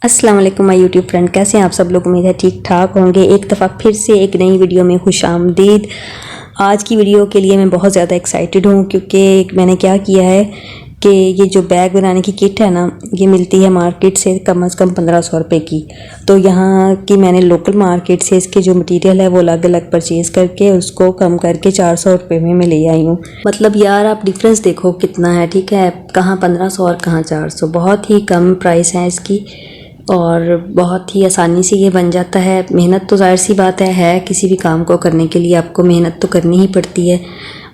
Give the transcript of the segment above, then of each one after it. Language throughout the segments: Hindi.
अस्सलाम वालेकुम माय यूट्यूब फ्रेंड, कैसे हैं आप सब लोग। उम्मीद है ठीक ठाक होंगे। एक दफ़ा फिर से एक नई वीडियो में खुशामदीद। आज की वीडियो के लिए मैं बहुत ज़्यादा एक्साइटेड हूँ क्योंकि मैंने क्या किया है कि ये जो बैग बनाने की किट है ना, ये मिलती है मार्केट से कम से कम 1500 रुपये की। तो यहाँ की मैंने लोकल मार्केट से इसके जो मटेरियल है वो अलग अलग परचेज़ करके उसको कम करके 400 रुपये में मैं ले आई हूँ। मतलब यार आप डिफरेंस देखो कितना है, ठीक है। कहाँ 1500 और कहाँ 400, बहुत ही कम प्राइस है इसकी और बहुत ही आसानी से ये बन जाता है। मेहनत तो ज़ाहिर सी बात है किसी भी काम को करने के लिए आपको मेहनत तो करनी ही पड़ती है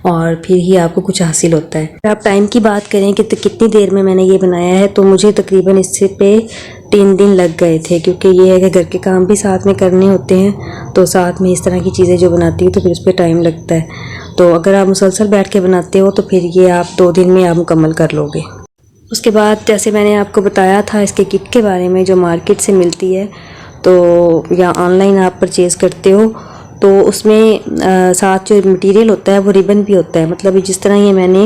और फिर ही आपको कुछ हासिल होता है। अगर आप टाइम की बात करें कि कितनी देर में मैंने ये बनाया है, तो मुझे तकरीबन इससे पे 3 दिन लग गए थे, क्योंकि ये है कि घर के काम भी साथ में करने होते हैं तो साथ में इस तरह की चीज़ें जो बनाती हूँ तो फिर उस पर टाइम लगता है। तो अगर आप मुसलसल बैठ के बनाते हो तो फिर ये आप 2 दिन में आप मुकम्मल कर लोगे। उसके बाद जैसे मैंने आपको बताया था इसके किट के बारे में जो मार्केट से मिलती है तो या ऑनलाइन आप परचेज़ करते हो तो उसमें साथ जो मटेरियल होता है वो रिबन भी होता है। मतलब जिस तरह ये मैंने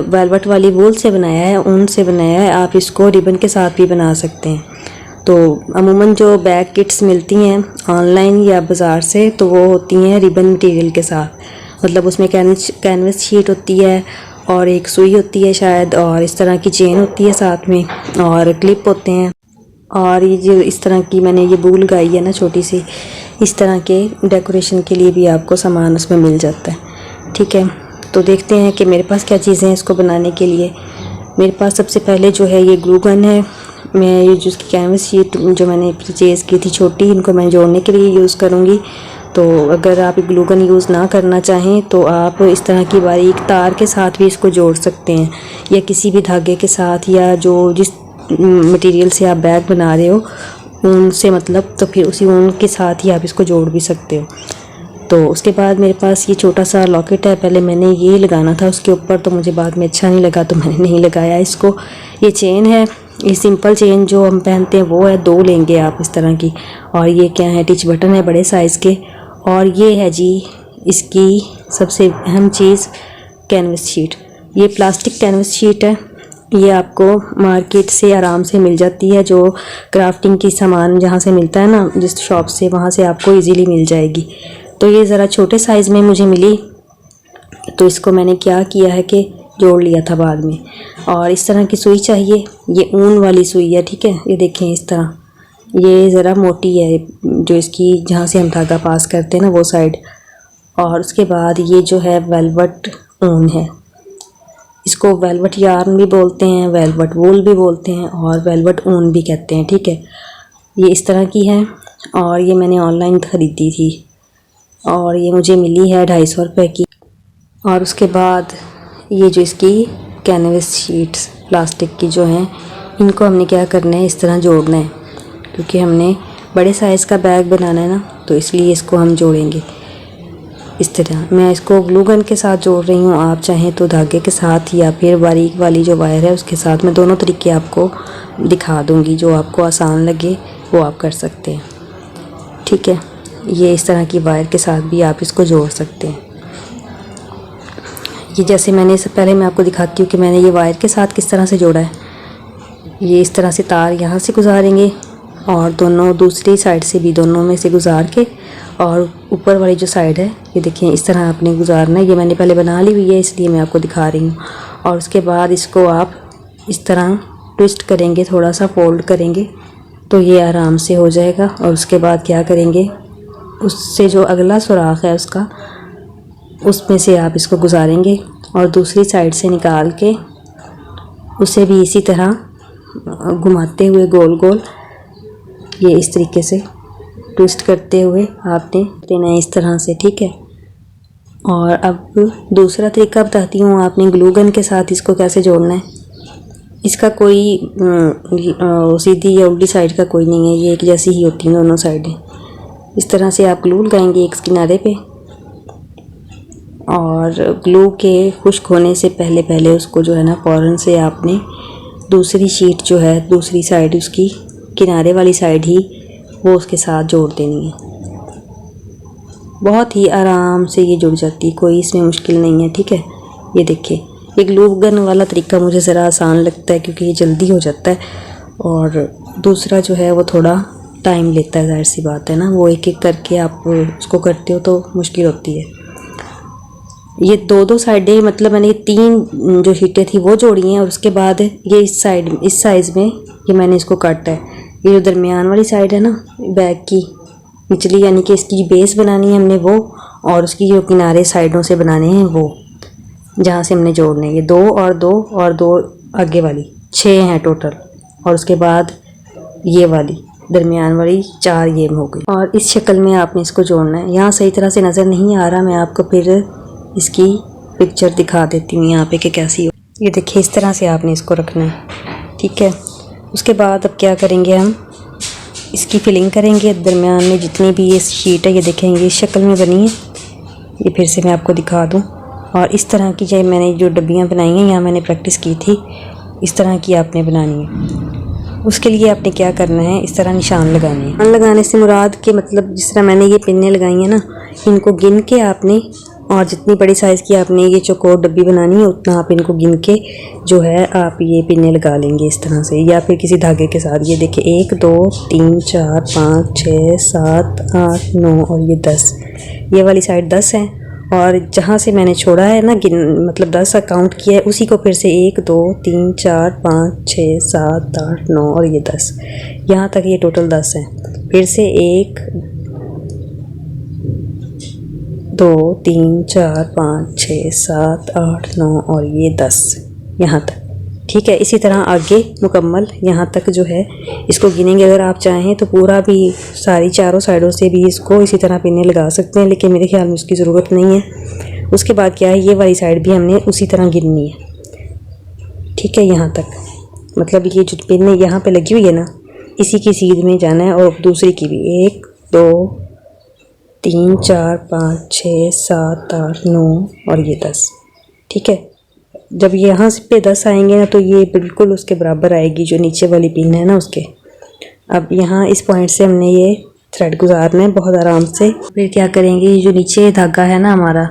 वेलवेट वाली वूल से बनाया है, ऊन से बनाया है, आप इसको रिबन के साथ भी बना सकते हैं। तो अमूमन जो बैग किट्स मिलती हैं ऑनलाइन या बाज़ार से तो वो होती हैं रिबन मटेरियल के साथ। मतलब उसमें कैनवस शीट होती है और एक सुई होती है शायद, और इस तरह की चेन होती है साथ में और क्लिप होते हैं। और ये जो इस तरह की मैंने ये बूल लगाई है ना छोटी सी, इस तरह के डेकोरेशन के लिए भी आपको सामान उसमें मिल जाता है, ठीक है। तो देखते हैं कि मेरे पास क्या चीज़ें हैं इसको बनाने के लिए। मेरे पास सबसे पहले जो है ये ग्लू गन है। मैं ये जो उसकी कैनवस शीट जो मैंने परचेज़ की थी छोटी, इनको मैं जोड़ने के लिए यूज़ करूँगी। तो अगर आप ग्लू गन यूज़ ना करना चाहें तो आप इस तरह की बारीक तार के साथ भी इसको जोड़ सकते हैं, या किसी भी धागे के साथ, या जो जिस मटेरियल से आप बैग बना रहे हो ऊन से, मतलब तो फिर उसी ऊन के साथ ही आप इसको जोड़ भी सकते हो। तो उसके बाद मेरे पास ये छोटा सा लॉकेट है। पहले मैंने ये लगाना था उसके ऊपर, तो मुझे बाद में अच्छा नहीं लगा तो मैंने नहीं लगाया इसको। ये चेन है, ये सिंपल चेन जो हम पहनते हैं वो है, 2 लेंगे आप इस तरह की। और ये क्या है, टिच बटन है बड़े साइज़ के। और ये है जी इसकी सबसे अहम चीज़, कैनवस शीट। ये प्लास्टिक कैनवस शीट है, ये आपको मार्केट से आराम से मिल जाती है। जो क्राफ्टिंग की सामान जहाँ से मिलता है ना, जिस शॉप से, वहाँ से आपको इजीली मिल जाएगी। तो ये ज़रा छोटे साइज़ में मुझे मिली तो इसको मैंने क्या किया है कि जोड़ लिया था बाद में। और इस तरह की सुई चाहिए, ये ऊन वाली सुई है, ठीक है। ये देखें इस तरह, ये ज़रा मोटी है जो इसकी जहाँ से हम धागा पास करते हैं ना वो साइड। और उसके बाद ये जो है वेलवेट ऊन है, इसको वेलवेट यार्न भी बोलते हैं, वेलवेट वूल भी बोलते हैं और वेलवेट ऊन भी कहते हैं, ठीक है। ये इस तरह की है और ये मैंने ऑनलाइन ख़रीदी थी और ये मुझे मिली है 250 रुपये की। और उसके बाद ये जो इसकी कैनवस शीट्स प्लास्टिक की जो हैं, इनको हमने क्या करना है, इस तरह जोड़ना है, क्योंकि हमने बड़े साइज़ का बैग बनाना है ना, तो इसलिए इसको हम जोड़ेंगे इस तरह। मैं इसको ग्लू गन के साथ जोड़ रही हूँ, आप चाहें तो धागे के साथ या फिर बारीक वाली जो वायर है उसके साथ। मैं दोनों तरीके आपको दिखा दूँगी, जो आपको आसान लगे वो आप कर सकते हैं, ठीक है। ये इस तरह की वायर के साथ भी आप इसको जोड़ सकते हैं। ये जैसे मैंने इससे पहले मैं आपको दिखाती हूँ कि मैंने ये वायर के साथ किस तरह से जोड़ा है। ये इस तरह से तार यहाँ से गुजारेंगे और दोनों दूसरी साइड से भी दोनों में से गुजार के, और ऊपर वाली जो साइड है ये देखिए इस तरह आपने गुजारना है। ये मैंने पहले बना ली हुई है इसलिए मैं आपको दिखा रही हूँ। और उसके बाद इसको आप इस तरह ट्विस्ट करेंगे, थोड़ा सा फोल्ड करेंगे तो ये आराम से हो जाएगा। और उसके बाद क्या करेंगे, उससे जो अगला सुराख है उसका, उसमें से आप इसको गुजारेंगे और दूसरी साइड से निकाल के उसे भी इसी तरह घुमाते हुए गोल गोल ये इस तरीके से ट्विस्ट करते हुए आपने देना है इस तरह से, ठीक है। और अब दूसरा तरीका बताती हूँ, आपने ग्लू गन के साथ इसको कैसे जोड़ना है। इसका कोई सीधी या उल्टी साइड का कोई नहीं है, ये एक जैसी ही होती हैं दोनों साइडें। इस तरह से आप ग्लू लगाएंगे एक किनारे पे, और ग्लू के खुश्क होने से पहले पहले उसको जो है ना फ़ौरन से आपने दूसरी शीट जो है दूसरी साइड, उसकी किनारे वाली साइड ही वो उसके साथ जोड़ देनी है। बहुत ही आराम से ये जुड़ जाती है, कोई इसमें मुश्किल नहीं है, ठीक है। ये देखिए, ये ग्लू गन वाला तरीका मुझे ज़रा आसान लगता है क्योंकि ये जल्दी हो जाता है। और दूसरा जो है वो थोड़ा टाइम लेता है, जाहिर सी बात है ना, वो एक एक करके आप उसको करते हो तो मुश्किल होती है। ये दो साइडें, मतलब मैंने ये 3 जो शीटें थी वो जोड़ी हैं और उसके बाद ये इस साइड, इस साइज़ में ये मैंने इसको काटा है। ये जो दरमियान वाली साइड है ना बैग की निचली, यानी कि इसकी बेस बनानी है हमने वो, और उसकी जो किनारे साइडों से बनाने हैं वो, जहाँ से हमने जोड़ने हैं। ये 2 और 2 और 2 आगे वाली 6 हैं टोटल, और उसके बाद ये वाली दरमियान वाली 4 ये हो गई। और इस शक्ल में आपने इसको जोड़ना है। यहाँ सही तरह से नज़र नहीं आ रहा, मैं आपको फिर इसकी पिक्चर दिखा देती हूँ यहाँ पे कि कैसी हो। ये देखिए इस तरह से आपने इसको रखना है, ठीक है। उसके बाद अब क्या करेंगे, हम इसकी फिलिंग करेंगे दरमियान में जितनी भी ये शीट है। ये देखेंगे इस शक्ल में बनी है, ये फिर से मैं आपको दिखा दूँ। और इस तरह की जो मैंने जो डब्बियाँ बनाई हैं, यहाँ मैंने प्रैक्टिस की थी, इस तरह की आपने बनानी है। उसके लिए आपने क्या करना है, इस तरह निशान लगाने हैं। निशान लगाने से मुराद के मतलब जिस तरह मैंने ये पिन्ने लगाई हैं ना, इनको गिन के आपने, और जितनी बड़ी साइज़ की आपने ये चौकोर डब्बी बनानी है उतना आप इनको गिन के जो है आप ये पिन्ने लगा लेंगे इस तरह से, या फिर किसी धागे के साथ। ये देखिए 1 2 3 4 5 6 7 8 9 और ये 10, ये वाली साइड 10 है। और जहाँ से मैंने छोड़ा है ना, मतलब 10 काउंट किया है, उसी को फिर से 1 2 3 4 5 6 7 8 9 और ये 10, यहाँ तक ये टोटल 10 है। फिर से 1 2 3 4 5 6 7 8 9 और ये 10, यहाँ तक, ठीक है। इसी तरह आगे मुकम्मल यहाँ तक जो है इसको गिनेंगे। अगर आप चाहें तो पूरा भी सारी चारों साइडों से भी इसको इसी तरह पिन्ने लगा सकते हैं, लेकिन मेरे ख्याल में उसकी ज़रूरत नहीं है। उसके बाद क्या है, ये वाली साइड भी हमने उसी तरह गिननी है, ठीक है। यहाँ तक, मतलब ये जो पिन्ने यहाँ पे लगी हुई है ना, इसी की सीध में जाना है, और दूसरी की भी 1 2 3 4 5 6 7 8 9 और ये 10, ठीक है। जब यहाँ पे 10 आएंगे ना तो ये बिल्कुल उसके बराबर आएगी जो नीचे वाली पिन है ना उसके। अब यहाँ इस पॉइंट से हमने ये थ्रेड गुजारना है बहुत आराम से। फिर क्या करेंगे, ये जो नीचे धागा है ना हमारा,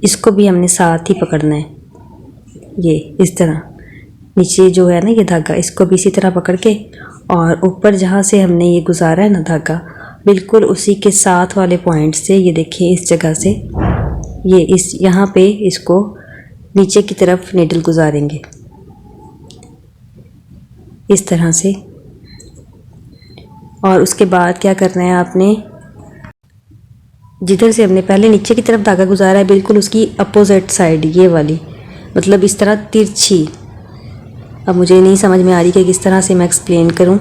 इसको भी हमने साथ ही पकड़ना है। ये इस तरह नीचे जो है ना ये धागा, इसको भी इसी तरह पकड़ के, और ऊपर जहाँ से हमने ये गुजारा है ना धागा, बिल्कुल उसी के साथ वाले पॉइंट से, ये देखिए इस जगह से, ये इस यहाँ पे इसको नीचे की तरफ नीडल गुजारेंगे इस तरह से। और उसके बाद क्या करना है आपने, जिधर से हमने पहले नीचे की तरफ धागा गुजारा है बिल्कुल उसकी अपोजिट साइड, ये वाली, मतलब इस तरह तिरछी। अब मुझे नहीं समझ में आ रही कि किस तरह से मैं एक्सप्लेन करूं,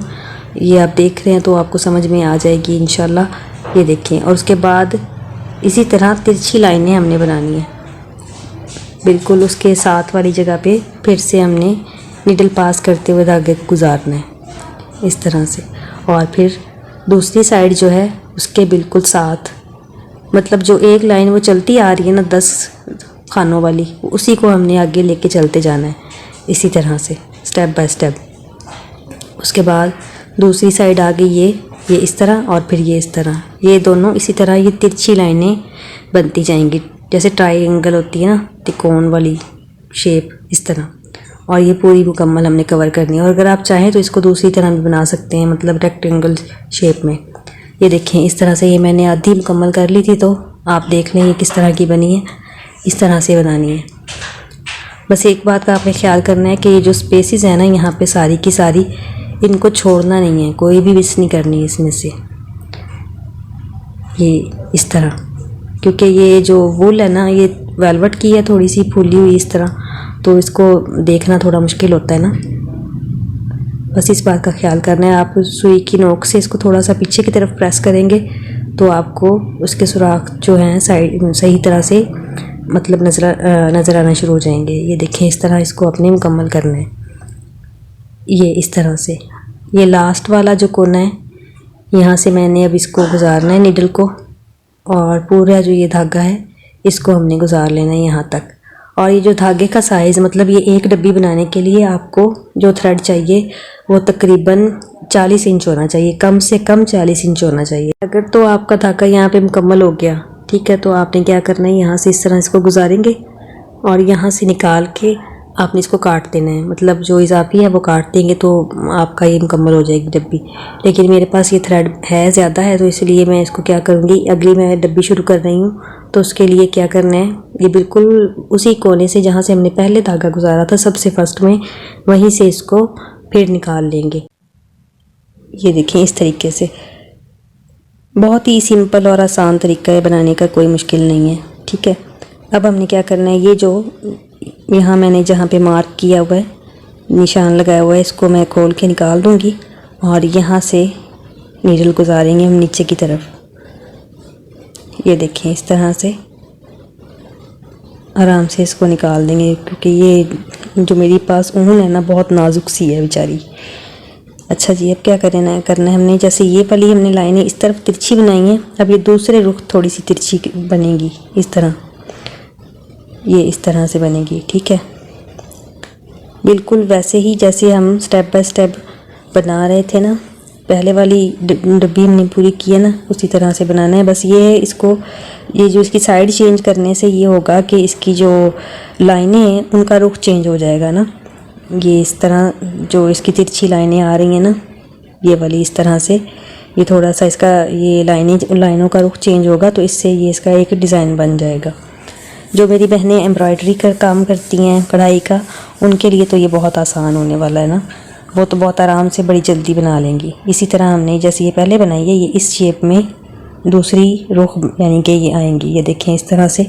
ये आप देख रहे हैं तो आपको समझ में आ जाएगी इंशाल्लाह। ये देखें, और उसके बाद इसी तरह तिरछी लाइनें हमने बनानी है बिल्कुल उसके साथ वाली जगह पे। फिर से हमने नीडल पास करते हुए धागे को गुजारना है इस तरह से। और फिर दूसरी साइड जो है उसके बिल्कुल साथ, मतलब जो एक लाइन वो चलती आ रही है ना 10 खानों वाली, उसी को हमने आगे लेके चलते जाना है इसी तरह से स्टेप बाय स्टेप। उसके बाद दूसरी साइड आ गई ये इस तरह, और फिर ये इस तरह, ये दोनों इसी तरह ये तिरछी लाइनें बनती जाएंगी, जैसे ट्रायंगल होती है ना, त्रिकोण वाली शेप, इस तरह। और ये पूरी मुकम्मल हमने कवर करनी है। और अगर आप चाहें तो इसको दूसरी तरह भी बना सकते हैं, मतलब रेक्टेंगल शेप में। ये देखें इस तरह से, ये मैंने आधी मुकम्मल कर ली थी, तो आप देख लें ये किस तरह की बनी है, इस तरह से बनानी है। बस एक बात का आपने ख्याल करना है कि ये जो स्पेसेस है ना यहाँ पे सारी की सारी, इनको छोड़ना नहीं है, कोई भी मिस नहीं करनी है इसमें से, ये इस तरह। क्योंकि ये जो वूल है ना ये वेलवेट की है, थोड़ी सी फूली हुई इस तरह, तो इसको देखना थोड़ा मुश्किल होता है ना। बस इस बात का ख्याल करना है। आप सुई की नोक से इसको थोड़ा सा पीछे की तरफ प्रेस करेंगे तो आपको उसके सुराख जो हैं साइड सही तरह से मतलब नज़र आना शुरू हो जाएंगे। ये देखें इस तरह इसको अपने मुकम्मल करना है, ये इस तरह से। ये लास्ट वाला जो कोना है यहाँ से मैंने अब इसको गुजारना है नीडल को, और पूरा जो ये धागा है इसको हमने गुजार लेना है यहाँ तक। और ये जो धागे का साइज़, मतलब ये एक डब्बी बनाने के लिए आपको जो थ्रेड चाहिए वो तकरीबन 40 इंच होना चाहिए, कम से कम 40 इंच होना चाहिए। अगर तो आपका धागा यहाँ पे मुकम्मल हो गया, ठीक है, तो आपने क्या करना है, यहाँ से इस तरह इसको गुजारेंगे और यहाँ से निकाल के आपने इसको काट देना है, मतलब जो इजाफी है वो काट देंगे तो आपका ये मुकम्मल हो जाएगी डब्बी। लेकिन मेरे पास ये थ्रेड है ज़्यादा है, तो इसलिए मैं इसको क्या करूँगी, अगली मैं डब्बी शुरू कर रही हूँ तो उसके लिए क्या करना है, ये बिल्कुल उसी कोने से जहाँ से हमने पहले धागा गुजारा था सबसे फर्स्ट में, वहीं से इसको फिर निकाल लेंगे। ये देखें इस तरीके से, बहुत ही सिंपल और आसान तरीका है बनाने का, कोई मुश्किल नहीं है। ठीक है, अब हमने क्या करना है, ये जो यहाँ मैंने जहाँ पे मार्क किया हुआ है, निशान लगाया हुआ है, इसको मैं खोल के निकाल दूँगी और यहाँ से नीडल गुजारेंगे हम नीचे की तरफ। ये देखें इस तरह से आराम से इसको निकाल देंगे, क्योंकि ये जो मेरे पास ऊन है ना बहुत नाजुक सी है बेचारी। अच्छा जी, अब क्या करना है हमने, जैसे ये वाली हमने लाइनें इस तरफ तिरछी बनाई हैं, अब ये दूसरे रुख थोड़ी सी तिरछी बनेगी इस तरह, ये इस तरह से बनेगी। ठीक है, बिल्कुल वैसे ही जैसे हम स्टेप बाय स्टेप बना रहे थे ना, पहले वाली डब्बी हमने पूरी की है ना, उसी तरह से बनाना है। बस ये इसको, ये जो इसकी साइड चेंज करने से ये होगा कि इसकी जो लाइनें हैं उनका रुख चेंज हो जाएगा ना। ये इस तरह जो इसकी तिरछी लाइनें आ रही हैं ना, ये वाली इस तरह से, ये थोड़ा सा इसका ये लाइनों का रुख चेंज होगा, तो इससे ये इसका एक डिज़ाइन बन जाएगा। जो मेरी बहनें एम्ब्रॉयडरी का काम करती हैं, कढ़ाई का, उनके लिए तो ये बहुत आसान होने वाला है ना, वो तो बहुत आराम से बड़ी जल्दी बना लेंगी। इसी तरह हमने जैसे ये पहले बनाई है, ये इस शेप में दूसरी रुख यानी कि ये आएंगी। ये देखें इस तरह से,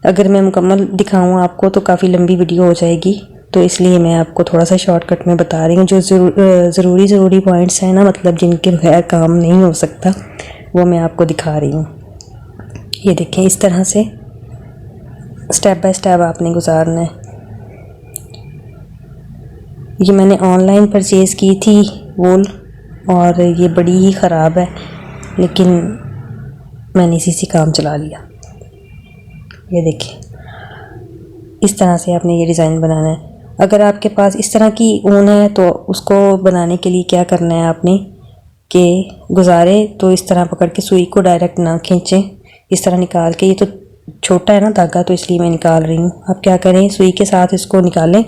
अगर मैं मुकम्मल दिखाऊं आपको तो काफ़ी लंबी वीडियो हो जाएगी, तो इसलिए मैं आपको थोड़ा सा शॉर्टकट में बता रही हूँ। जो ज़रूरी पॉइंट्स हैं ना, मतलब जिनके बगैर काम नहीं हो सकता, वो मैं आपको दिखा रही हूँ। ये देखें इस तरह से स्टेप बाय स्टेप आपने गुजारना है। ये मैंने ऑनलाइन परचेज़ की थी वूल, और ये बड़ी ही ख़राब है, लेकिन मैंने इसी से काम चला लिया। ये देखिए इस तरह से आपने ये डिज़ाइन बनाना है। अगर आपके पास इस तरह की ऊन है तो उसको बनाने के लिए क्या करना है आपने, कि गुजारे तो इस तरह पकड़ के सुई को डायरेक्ट ना खींचें, इस तरह निकाल के, ये तो छोटा है ना धागा तो इसलिए मैं निकाल रही हूँ। आप क्या करें, सुई के साथ इसको निकालें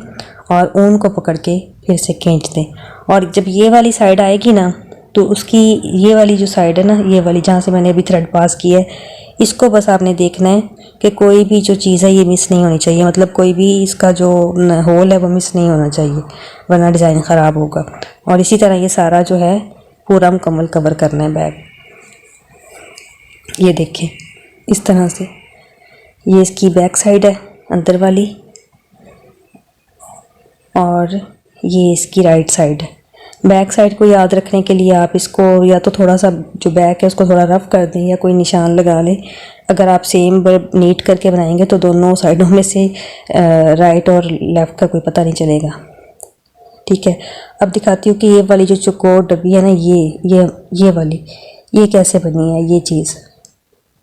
और ऊन को पकड़ के फिर से खींच दें। और जब ये वाली साइड आएगी ना, तो उसकी ये वाली जो साइड है ना, ये वाली जहाँ से मैंने अभी थ्रेड पास किया है, इसको बस आपने देखना है कि कोई भी जो चीज़ है ये मिस नहीं होनी चाहिए, मतलब कोई भी इसका जो होल है वो मिस नहीं होना चाहिए, वरना डिज़ाइन ख़राब होगा। और इसी तरह ये सारा जो है पूरा मुकम्मल कवर करना है बैग। ये देखें इस तरह से, ये इसकी बैक साइड है अंदर वाली, और ये इसकी राइट साइड है। बैक साइड को याद रखने के लिए आप इसको या तो थोड़ा सा जो बैक है उसको थोड़ा रफ़ कर दें या कोई निशान लगा लें। अगर आप सेम नीट करके बनाएंगे तो दोनों साइडों में से राइट और लेफ़्ट का कोई पता नहीं चलेगा। ठीक है, अब दिखाती हूँ कि ये वाली जो चौकोर डब्बी है ना, ये वाली ये कैसे बनी है ये चीज़।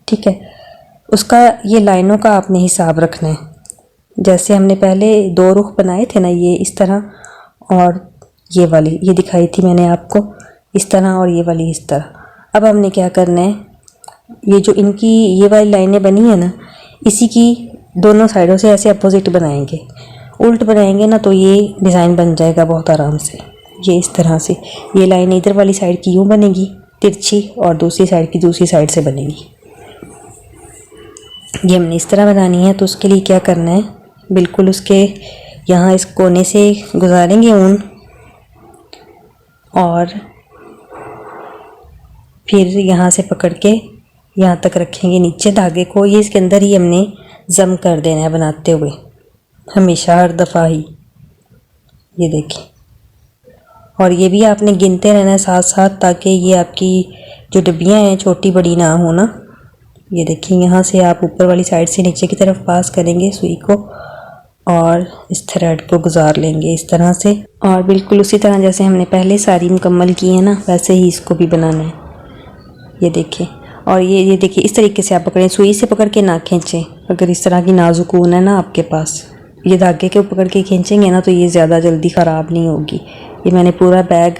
ठीक है, उसका ये लाइनों का आपने हिसाब रखना है। जैसे हमने पहले दो रुख बनाए थे ना, ये इस तरह, और ये वाली ये दिखाई थी मैंने आपको इस तरह, और ये वाली इस तरह। अब हमने क्या करना है, ये जो इनकी ये वाली लाइनें बनी है ना, इसी की दोनों साइडों से ऐसे अपोजिट बनाएंगे, उल्ट बनाएंगे ना तो ये डिज़ाइन बन जाएगा बहुत आराम से। ये इस तरह से ये लाइन इधर वाली साइड की यूँ बनेगी तिरछी, और दूसरी साइड की दूसरी साइड से बनेगी। ये हमने इस तरह बनानी है, तो उसके लिए क्या करना है, बिल्कुल उसके यहाँ इस कोने से गुजारेंगे ऊन, और फिर यहाँ से पकड़ के यहाँ तक रखेंगे नीचे धागे को। ये इसके अंदर ही हमने जम कर देना है बनाते हुए, हमेशा हर दफ़ा ही। ये देखें, और ये भी आपने गिनते रहना है साथ साथ, ताकि ये आपकी जो डब्बियाँ हैं छोटी बड़ी ना हो ना। ये देखिए यहाँ से आप ऊपर वाली साइड से नीचे की तरफ पास करेंगे सुई को, और इस थ्रेड को गुजार लेंगे इस तरह से। और बिल्कुल उसी तरह जैसे हमने पहले सारी मुकम्मल की है ना, वैसे ही इसको भी बनाना है। ये देखें, और ये देखिए इस तरीके से आप पकड़ें, सुई से पकड़ के ना खींचें। अगर इस तरह की नाजुक ऊन है ना आपके पास, ये धागे के पकड़ के खींचेंगे ना तो ये ज़्यादा जल्दी ख़राब नहीं होगी। ये मैंने पूरा बैग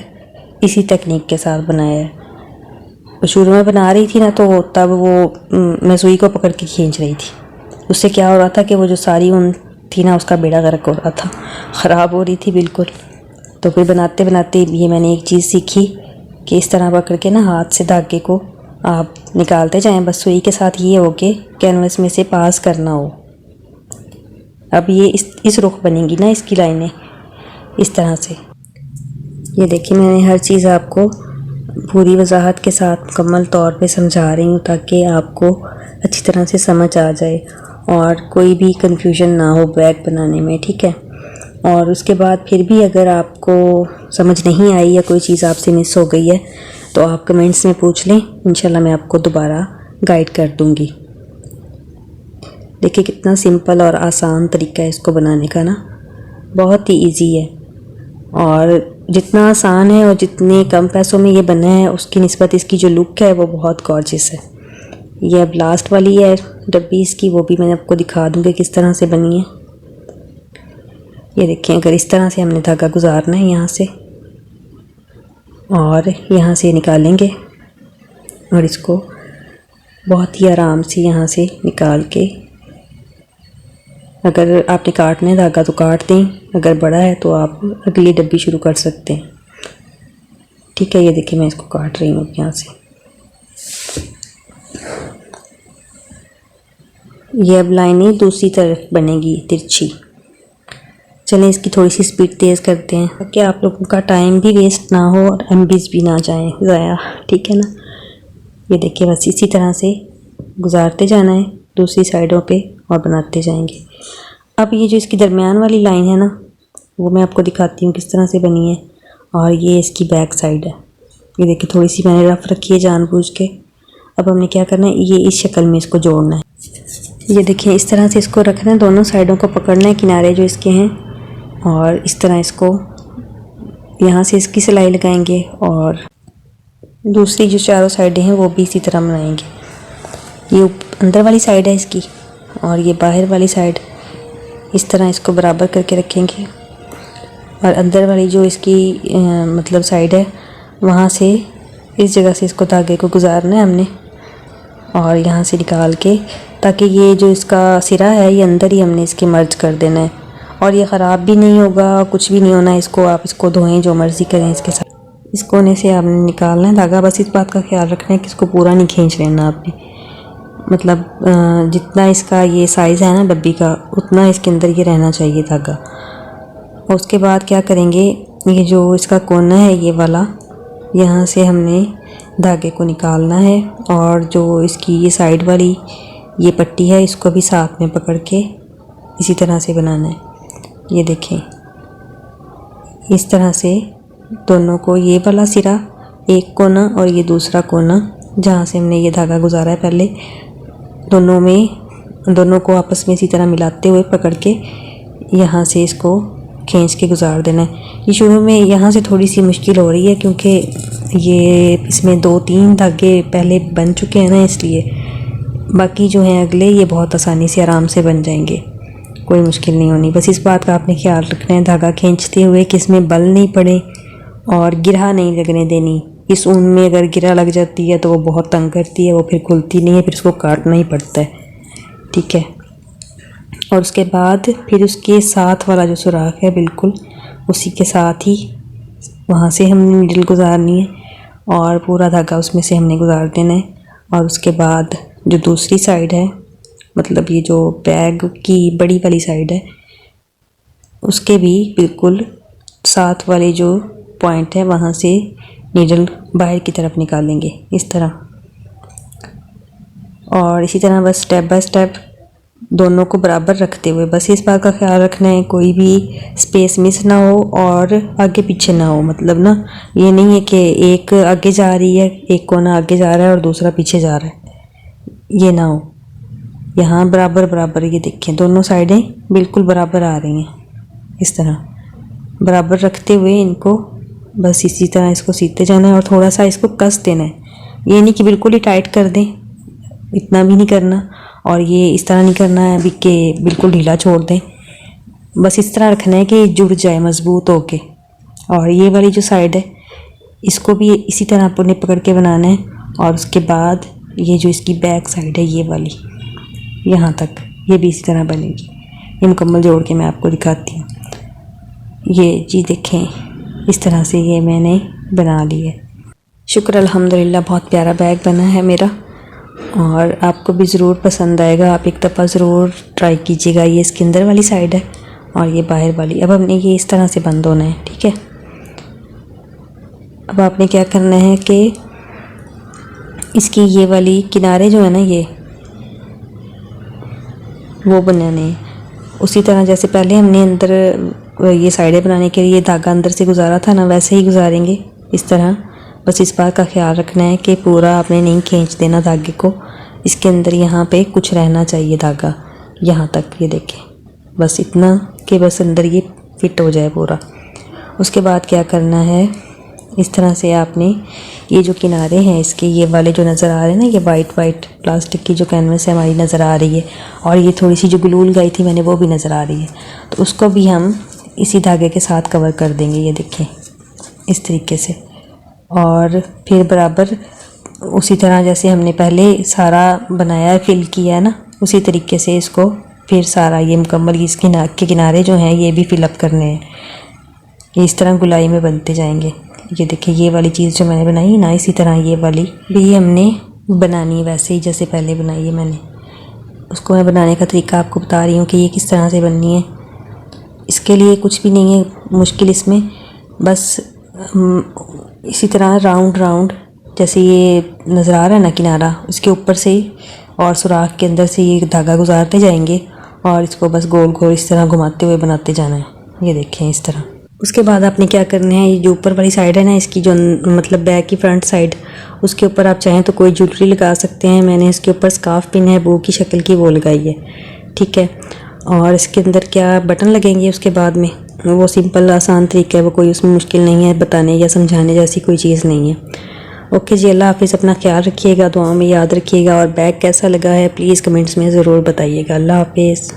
इसी टेक्निक के साथ बनाया है। शुरू में बना रही थी ना, तो तब वो मैं सुई को पकड़ के खींच रही थी, उससे क्या हो रहा था कि वो जो सारी ऊन थी ना उसका बेड़ा गर्क हो रहा था, ख़राब हो रही थी बिल्कुल। तो फिर बनाते बनाते ये मैंने एक चीज़ सीखी कि इस तरह पकड़ के ना हाथ से धागे को आप निकालते जाएं, बस सुई के साथ ये हो के कैनवस में से पास करना हो। अब ये इस रुख बनेगी ना इसकी लाइनें इस तरह से। ये देखिए मैंने हर चीज़ आपको पूरी वजाहत के साथ मुकम्मल तौर पे समझा रही हूँ ताकि आपको अच्छी तरह से समझ आ जाए और कोई भी कंफ्यूजन ना हो बैग बनाने में, ठीक है। और उसके बाद फिर भी अगर आपको समझ नहीं आई या कोई चीज़ आपसे मिस हो गई है तो आप कमेंट्स में पूछ लें, इंशाल्लाह मैं आपको दोबारा गाइड कर दूँगी। देखिए कितना सिंपल और आसान तरीका है इसको बनाने का ना, बहुत ही इजी है। और जितना आसान है और जितने कम पैसों में ये बना है उसकी निस्बत इसकी जो लुक है वो बहुत गॉर्जियस है। ये अब लास्ट वाली है डब्बी इसकी, वो भी मैंने आपको दिखा दूँगी किस तरह से बनी है। ये देखिए अगर इस तरह से हमने धागा गुजारना है यहाँ से और यहाँ से निकालेंगे और इसको बहुत ही आराम से यहाँ से निकाल के, अगर आपने काटना है धागा तो काट दें, अगर बड़ा है तो आप अगली डब्बी शुरू कर सकते हैं, ठीक है। ये देखिए मैं इसको काट रही हूँ यहाँ से। ये अब लाइनें दूसरी तरफ बनेगी तिरछी। चलें इसकी थोड़ी सी स्पीड तेज़ करते हैं ताकि आप लोगों का टाइम भी वेस्ट ना हो और एमबीज भी ना जाएं ज़ाया, ठीक है ना। ये देखिए बस इसी तरह से गुजारते जाना है दूसरी साइडों पे और बनाते जाएंगे। अब ये जो इसकी दरमियान वाली लाइन है ना वो मैं आपको दिखाती हूँ किस तरह से बनी है। और ये इसकी बैक साइड है, ये देखिए थोड़ी सी मैंने रफ रखी है जानबूझ के। अब हमने क्या करना है, ये इस शक्ल में इसको जोड़ना है। ये देखिए इस तरह से इसको रखना है, दोनों साइडों को पकड़ना है किनारे जो इसके हैं और इस तरह इसको यहाँ से इसकी सिलाई लगाएंगे और दूसरी जो चारों साइडें हैं वो भी इसी तरह बनाएंगे। ये अंदर वाली साइड है इसकी और ये बाहर वाली साइड, इस तरह इसको बराबर करके रखेंगे। और अंदर वाली जो इसकी मतलब साइड है वहाँ से इस जगह से इसको धागे को गुजारना है हमने और यहाँ से निकाल के, ताकि ये जो इसका सिरा है ये अंदर ही हमने इसके मर्ज कर देना है और ये ख़राब भी नहीं होगा, कुछ भी नहीं होना है इसको। आप इसको धोएं जो मर्ज़ी करें इसके साथ। इस कोने से आपने निकालना है धागा, बस इस बात का ख्याल रखना है कि इसको पूरा नहीं खींच लेना आपने, मतलब जितना इसका ये साइज़ है ना डब्बी का उतना इसके अंदर ये रहना चाहिए धागा। और उसके बाद क्या करेंगे, ये जो इसका कोना है ये वाला, यहाँ से हमने धागे को निकालना है और जो इसकी ये साइड वाली ये पट्टी है इसको भी साथ में पकड़ के इसी तरह से बनाना है। ये देखें इस तरह से दोनों को, ये वाला सिरा एक कोना और ये दूसरा कोना जहाँ से हमने ये धागा गुजारा है पहले, दोनों को आपस में इसी तरह मिलाते हुए पकड़ के यहाँ से इसको खींच के गुजार देना है। ये शुरू में यहाँ से थोड़ी सी मुश्किल हो रही है क्योंकि ये इसमें 2-3 धागे पहले बन चुके हैं ना, इसलिए बाकी जो हैं अगले ये बहुत आसानी से आराम से बन जाएंगे, कोई मुश्किल नहीं होनी। बस इस बात का आपने ख्याल रखना है धागा खींचते हुए कि इसमें बल नहीं पड़े और गिरा नहीं लगने देनी। इस ऊन में अगर गिरा लग जाती है तो वो बहुत तंग करती है, वो फिर खुलती नहीं है, फिर उसको काटना ही पड़ता है, ठीक है। और उसके बाद फिर उसके साथ वाला जो सुराख है बिल्कुल उसी के साथ ही वहाँ से हमने नीडल गुजारनी है और पूरा धागा उसमें से हमने गुजार देना है। और उसके बाद जो दूसरी साइड है, मतलब ये जो बैग की बड़ी वाली साइड है, उसके भी बिल्कुल साथ वाले जो पॉइंट है वहाँ से नीडल बाहर की तरफ निकालेंगे इस तरह। और इसी तरह बस स्टेप बाय स्टेप दोनों को बराबर रखते हुए बस इस बात का ख्याल रखना है कोई भी स्पेस मिस ना हो और आगे पीछे ना हो। मतलब ना ये नहीं है कि एक आगे जा रही है, एक कोना आगे जा रहा है और दूसरा पीछे जा रहा है, ये ना हो। यहाँ बराबर बराबर, ये देखें दोनों साइडें बिल्कुल बराबर आ रही हैं, इस तरह बराबर रखते हुए इनको बस इसी तरह इसको सीखते जाना है और थोड़ा सा इसको कस देना है। ये नहीं कि बिल्कुल ही टाइट कर दें, इतना भी नहीं करना, और ये इस तरह नहीं करना है अभी कि बिल्कुल ढीला छोड़ दें। बस इस तरह रखना है कि जुड़ जाए मज़बूत होके। और ये वाली जो साइड है इसको भी इसी तरह अपने पकड़ के बनाना है। और उसके बाद ये जो इसकी बैक साइड है ये वाली यहाँ तक, ये भी इसी तरह बनेगी। ये मुकम्मल जोड़ के मैं आपको दिखाती हूँ। ये जी देखें, इस तरह से ये मैंने बना ली है। शुक्र अल्हम्दुलिल्लाह, बहुत प्यारा बैग बना है मेरा और आपको भी ज़रूर पसंद आएगा। आप एक दफ़ा ज़रूर ट्राई कीजिएगा। ये इसके अंदर वाली साइड है और ये बाहर वाली। अब हमने ये इस तरह से बंद होना है, ठीक है। अब आपने क्या करना है कि इसकी ये वाली किनारे जो है ना, ये वो बनाने हैं उसी तरह जैसे पहले हमने अंदर ये साइडें बनाने के लिए धागा अंदर से गुजारा था ना, वैसे ही गुजारेंगे इस तरह। बस इस बात का ख्याल रखना है कि पूरा आपने नहीं खींच देना धागे को। इसके अंदर यहाँ पे कुछ रहना चाहिए धागा, यहाँ तक, ये देखें, बस इतना कि बस अंदर ये फिट हो जाए पूरा। उसके बाद क्या करना है, इस तरह से आपने ये जो किनारे हैं इसके, ये वाले जो नज़र आ रहे हैं ना, ये वाइट प्लास्टिक की जो कैनवस है हमारी नज़र आ रही है, और ये थोड़ी सी जो ग्लू लगाई थी मैंने वो भी नज़र आ रही है, तो उसको भी हम इसी धागे के साथ कवर कर देंगे, ये देखें इस तरीके से। और फिर बराबर उसी तरह जैसे हमने पहले सारा बनाया फिल किया है ना, उसी तरीके से इसको फिर सारा ये मुकम्मल इसके नाक के किनारे जो हैं ये भी फिलअप करने हैं। ये इस तरह गुलाई में बनते जाएंगे। ये देखिए ये वाली चीज़ जो मैंने बनाई ना, इसी तरह ये वाली भी हमने बनानी है वैसे ही जैसे पहले बनाई है मैंने। उसको मैं बनाने का तरीका आपको बता रही हूँ कि ये किस तरह से बननी है। इसके लिए कुछ भी नहीं है मुश्किल इसमें, बस इसी तरह राउंड जैसे ये नज़र आ रहा है ना किनारा, उसके ऊपर से और सुराख के अंदर से ये धागा गुजारते जाएंगे और इसको बस गोल गोल इस तरह घुमाते हुए बनाते जाना है। ये देखें इस तरह। उसके बाद आपने क्या करना है, ये जो ऊपर वाली साइड है ना इसकी, जो मतलब बैग की फ्रंट साइड, उसके ऊपर आप चाहें तो कोई ज्वेलरी लगा सकते हैं। मैंने इसके ऊपर स्कार्फ पिन है बो की शक्ल की, वो लगाई है, ठीक है। और इसके अंदर क्या बटन लगेंगे उसके बाद में, वो सिंपल आसान तरीका है, वो कोई उसमें मुश्किल नहीं है, बताने या समझाने जैसी कोई चीज़ नहीं है। ओके जी, अल्लाह हाफिज़। अपना ख्याल रखिएगा, दुआ में याद रखिएगा, और बैग कैसा लगा है प्लीज़ कमेंट्स में ज़रूर बताइएगा। अल्लाह हाफिज़।